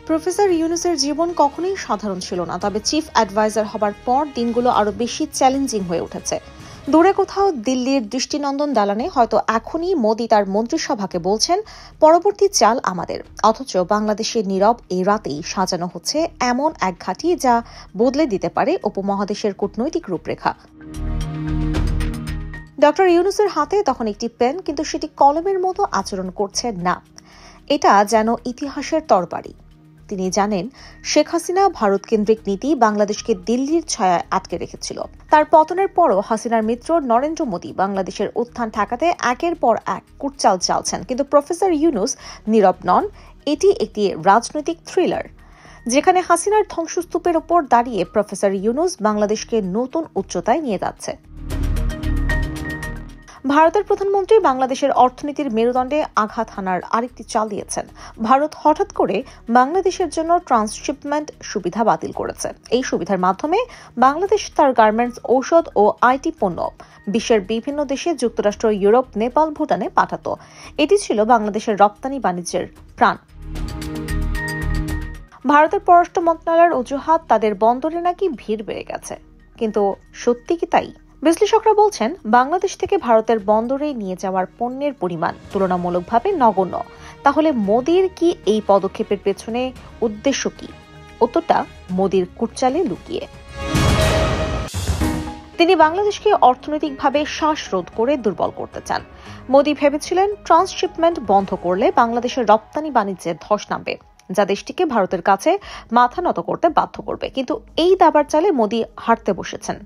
Professor ইউনূসের জীবন কখনোই সাধারণ ছিল না, তবে চিফ অ্যাডভাইজার হবার পর দিনগুলো আরো বেশি চ্যালেঞ্জিং হয়ে উঠেছে। দূরে কোথাও দিল্লির দৃষ্টিনন্দন দালানে হয়তো এখনই মোদি তার মন্ত্রিসভাকে বলছেন পরবর্তী চাল আমাদের, অথচ বাংলাদেশের নীরব এই রাতেই সাজানো হচ্ছে এমন এক ঘাঁটি যা বদলে দিতে পারে উপমহাদেশের কূটনৈতিক রূপরেখা। ডক্টর ইউনূসের হাতে তখন একটি পেন, কিন্তু সেটি কলমের মতো আচরণ করছে না। এটা যেন ইতিহাসের তরবারি। তিনি জানেন শেখ হাসিনা ভারত কেন্দ্রিক নীতি বাংলাদেশকে দিল্লির ছায়ায় আটকে রেখেছিল। তার পতনের পরও হাসিনার মিত্র নরেন্দ্র মোদি বাংলাদেশের উত্থান ঠেকাতে একের পর এক কুটচাল চালছেন, কিন্তু প্রফেসর ইউনূস নীরব নন। এটি একটি রাজনৈতিক থ্রিলার, যেখানে হাসিনার ধ্বংসস্তূপের ওপর দাঁড়িয়ে প্রফেসর ইউনূস বাংলাদেশকে নতুন উচ্চতায় নিয়ে যাচ্ছে। ভারতের প্রধানমন্ত্রী বাংলাদেশের অর্থনীতির মেরুদণ্ডে আঘাত হানার আরেকটি চাল দিয়েছেন। ভারত হঠাৎ করে বাংলাদেশের জন্য ট্রান্সশিপমেন্ট সুবিধা বাতিল করেছে। এই সুবিধার মাধ্যমে বাংলাদেশ তার গার্মেন্টস, ঔষধ ও আইটি পণ্য বিশ্বের বিভিন্ন দেশে যুক্তরাষ্ট্র, ইউরোপ, নেপাল, ভুটানে পাঠাত। এটি ছিল বাংলাদেশের রপ্তানি বাণিজ্যের প্রাণ। ভারতের পররাষ্ট্র মন্ত্রণালয়ের অজুহাত তাদের বন্দরে নাকি ভিড় বেড়ে গেছে, কিন্তু সত্যি কি তাই? বিশ্লেষকরা বলছেন বাংলাদেশ থেকে ভারতের বন্দরে নিয়ে যাওয়ার পণ্যের পরিমাণ তুলনামূলকভাবে নগণ্য। তাহলে মোদির কি এই পদক্ষেপের পেছনে উদ্দেশ্য কি? উত্তরটা মোদির কুটচালে লুকিয়ে। তিনি বাংলাদেশকে অর্থনৈতিকভাবে শ্বাসরোধ করে দুর্বল করতে চান। মোদি ভেবেছিলেন ট্রান্সশিপমেন্ট বন্ধ করলে বাংলাদেশের রপ্তানি বাণিজ্যে ধস নামবে, যা দেশটিকে ভারতের কাছে মাথা নত করতে বাধ্য করবে। কিন্তু এই দাবার চালে মোদি হারতে বসেছেন।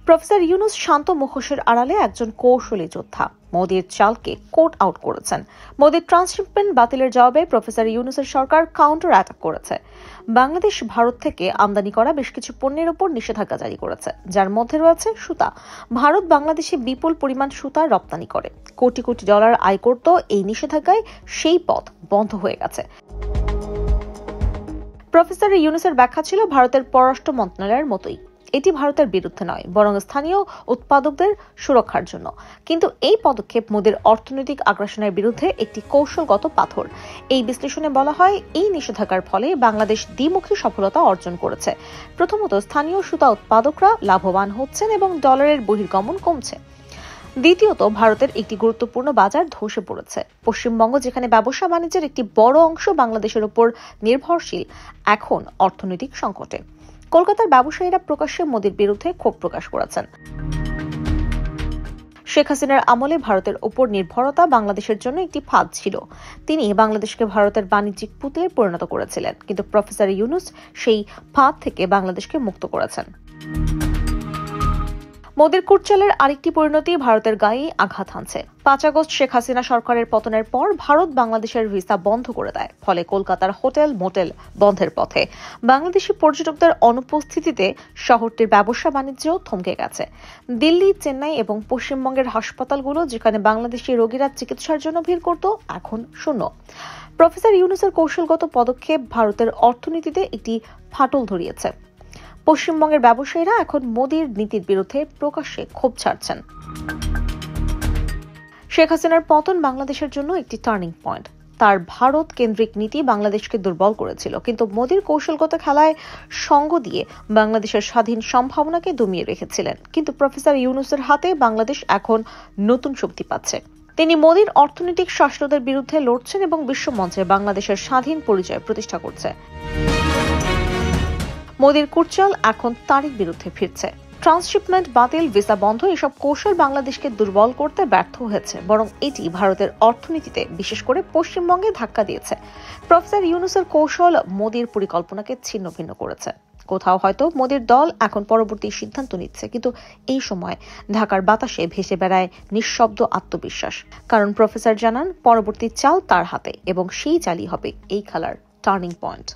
প্রফেসর ইউনূস শান্ত মুখোশের আড়ালে একজন কৌশলী যোদ্ধা। মোদির চালকে কোট আউট করেছেন। মোদির ট্রান্সশিপমেন্ট বাতিলের জবাবে প্রফেসর ইউনূসের সরকার কাউন্টার অ্যাটাক করেছে। বাংলাদেশ ভারত থেকে আমদানি করা বেশ কিছু পণ্যের উপর নিষেধাজ্ঞা জারি করেছে, যার মধ্যে রয়েছে সুতা। ভারত বাংলাদেশে বিপুল পরিমাণ সুতা রপ্তানি করে, কোটি কোটি ডলার আয় করত। এই নিষেধাজ্ঞায় সেই পথ বন্ধ হয়ে গেছে। প্রফেসর ইউনূসের ব্যাখ্যা ছিল ভারতের পররাষ্ট্র মন্ত্রণালয়ের মতোই। এটি ভারতের বিরুদ্ধে নয়, বরং স্থানীয় উৎপাদকদের সুরক্ষার জন্য। কিন্তু এই পদক্ষেপ মোদির অর্থনৈতিক আগ্রাসনের বিরুদ্ধে একটি কৌশলগত পাথর। এই বিশ্লেষণে বলা হয় এই নিষেধাজ্ঞার ফলে বাংলাদেশ দ্বিমুখী সফলতা অর্জন করেছে। প্রথমত, স্থানীয় সুতা উৎপাদকরা লাভবান হচ্ছেন এবং ডলারের বহির্গমন কমছে। দ্বিতীয়ত, ভারতের একটি গুরুত্বপূর্ণ বাজার ধসে পড়েছে। পশ্চিমবঙ্গ, যেখানে ব্যবসা বাণিজ্যের একটি বড় অংশ বাংলাদেশের উপর নির্ভরশীল, এখন অর্থনৈতিক সংকটে। কলকাতার ব্যবসায়ীরা প্রকাশ্যে মোদির বিরুদ্ধে ক্ষোভ প্রকাশ করেছেন। শেখ হাসিনার আমলে ভারতের উপর নির্ভরতা বাংলাদেশের জন্য একটি ফাঁদ ছিল। তিনি বাংলাদেশকে ভারতের বাণিজ্যিক পুতুলে পরিণত করেছিলেন, কিন্তু প্রফেসর ইউনূস সেই ফাঁদ থেকে বাংলাদেশকে মুক্ত করেছেন। মোদির কুটচালের আরেকটি পরিণতি ভারতের গায়ে আঘাত হানছে। 5 আগস্ট শেখ হাসিনা সরকারের পতনের পর ভারত বাংলাদেশের ভিসা বন্ধ করে দেয়। ফলে কলকাতার হোটেল মোটেল বন্ধের পথে। বাংলাদেশি পর্যটকদের অনুপস্থিতিতে শহরটির ব্যবসা বাণিজ্য থমকে গেছে। দিল্লি, চেন্নাই এবং পশ্চিমবঙ্গের হাসপাতালগুলো, যেখানে বাংলাদেশি রোগীরা চিকিৎসার জন্য ভিড় করত, এখন শূন্য। প্রফেসর ইউনূসের কৌশলগত পদক্ষেপ ভারতের অর্থনীতিতে একটি ফাটল ধরিয়েছে। পশ্চিমবঙ্গের ব্যবসায়ীরা এখন মোদির নীতির বিরুদ্ধে প্রকাশ্যে ক্ষোভ ছাড়ছেন। শেখ হাসিনার পতন বাংলাদেশের জন্য একটি টার্নিং পয়েন্ট। তার ভারত কেন্দ্রিক নীতি বাংলাদেশকে দুর্বল করেছিল, কিন্তু মোদির কৌশলগত খেলায় সঙ্গ দিয়ে বাংলাদেশের স্বাধীন সম্ভাবনাকে দমিয়ে রেখেছিলেন। কিন্তু প্রফেসর ইউনূসের হাতে বাংলাদেশ এখন নতুন শক্তি পাচ্ছে। তিনি মোদির অর্থনৈতিক শ্বাসরোধের বিরুদ্ধে লড়ছেন এবং বিশ্বমঞ্চে বাংলাদেশের স্বাধীন পরিচয় প্রতিষ্ঠা করছে। মোদির কুটচাল এখন তারই বিরুদ্ধে ফিরছে। ট্রান্সশিপমেন্ট বাতিল, ভিসা বন্ধ, এসব কৌশল বাংলাদেশকে দুর্বল করতে ব্যর্থ হয়েছে, বরং এটি ভারতের অর্থনীতিতে, বিশেষ করে পশ্চিমবঙ্গে ধাক্কা দিয়েছে। প্রফেসর ইউনূসের কৌশল মোদির পরিকল্পনাকে ছিন্ন ভিন্ন করেছে। কোথাও হয়তো মোদির দল এখন পরবর্তী সিদ্ধান্ত নিচ্ছে, কিন্তু এই সময় ঢাকার বাতাসে ভেসে বেড়ায় নিঃশব্দ আত্মবিশ্বাস। কারণ প্রফেসর জানান পরবর্তী চাল তার হাতে, এবং সেই চালই হবে এই খেলার টার্নিং পয়েন্ট।